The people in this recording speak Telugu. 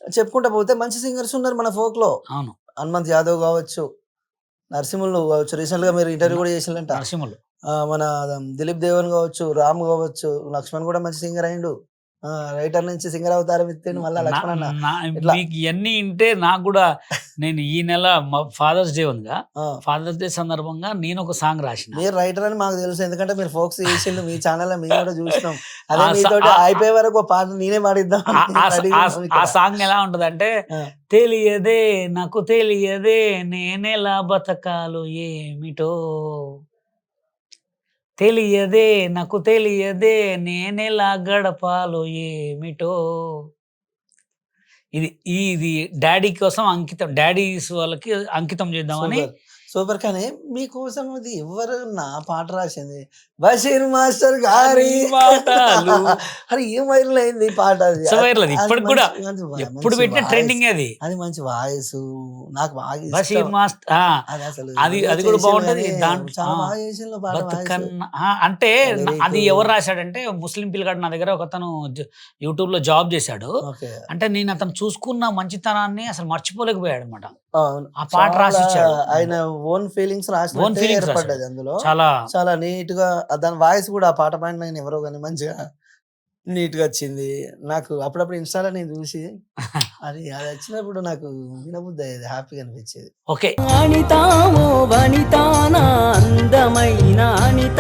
చెప్పుకుంటా పోతే మంచి సింగర్స్ ఉన్నారు మన ఫోక్‌లో. అవును. హనుమంత్ యాదవ్ గావచ్చు, నరసింహులు గావచ్చు. రీసెంట్‌గా మీరు ఇంటర్వ్యూ గూడా చేసిల్లంట. నరసింహులు. మన దిలీప్ దేవన్ గావచ్చు, రామ్ గావచ్చు, లక్ష్మణ్ గూడా మంచి సింగర్ అయిండు. రైటర్ నుంచి సింగర్ అవతారం ఎత్తిండు మళ్ళా నా లక్ష్మణ్ అన్న. నా ఇట్లా మీకు ఇయన్నీ ఇంటే నాకు గూడా నేను ఈ నెల ఫాదర్స్ డే ఉందిగా. ఆ! ఫాదర్స్ డే సందర్భంగా నేనొక సాంగ్ రాసిన. మీరు రైటర్ అని మాకు తెలుసు. ఎందుకంటే మీరు ఫోక్స్ చేసిండ్రు. మీ ఛానెల్‌లో మేము గూడా చూసినాం. ఆ అదే సా మీతోటి ఆ అయిపోయే వరకు ఒక పాట నేనే పాడిద్దామని ఆ ఆ రెడీగా ఆ ఉన్నాం ఆ ఇక్కడ. సాంగ్ ఎలా ఉంటదంటే, ఆ! తెలియదే నాకు తెలియదే నేనెలా బతకాలో ఏమిటో, తెలియదే నాకు తెలియదే నేనెలా గడపాలో ఏమిటో. ఇది ఇది డ్యాడీ కోసం అంకితం. డ్యాడీస్ వాళ్ళకి అంకితం చేద్దామని. సూపర్. సూపర్. కానీ మీకోసం అది ఎవరన్నా పాట రాసింది? బషీర్ మాస్టర్ గారి గారి పాటలు అది ఏం వైరల్ అయింది పాట అది. వైరల్ అది అది ఇప్పటికి కూడా. మంచి మంచి ఎప్పుడు మంచి పెట్టిన వాయిస్. ట్రెండింగే అది. అది మంచి వాయిసు. నాకు బాగా ఇష్టం. బషీర్ మాస్టర్ అదసలు అది ఎవరో అది కూడా చేసిర్రు బావుంటది. గానీ దాంట్లో చాలా బాగా చేసిల్లు పాట వాయిసు. బతుకన్న అంటే అది లిరికు. ఎవరు రాశాడంటే ముస్లిం పిల్లగాడు నా దగ్గర ఒకతను యూట్యూబ్‌లో జాబ్ చేశాడు. ఓకే. అంటే నేను అతను చూసుకున్న మంచితనాన్ని అసలు మర్చిపోలేకపోయాడన్నమాట. అవును. ఆ పాట చాలా రాసిచ్చాడు. ఆయన ఓన్ ఫీలింగ్స్ ఓన్ రాసినట్టే ఫీలింగ్స్ రాశాడు. ఏర్పడ్డది అందులో. చాలా చాలా నీట్‌గా దాని వాయిస్ గూడా ఆ పాట పాడినాయన ఎవరో గాని మంచిగా నీట్‌గా వచ్చింది. నాకు అప్పుడప్పుడు ఇన్‌స్టా‌లో నేను చూసి అది వచ్చినప్పుడు నాకు వినబుద్దయ్యేది. హ్యాపీగా అనిపించేది. ఓకే. అనిత ఓ వనిత నా అందమైన అనిత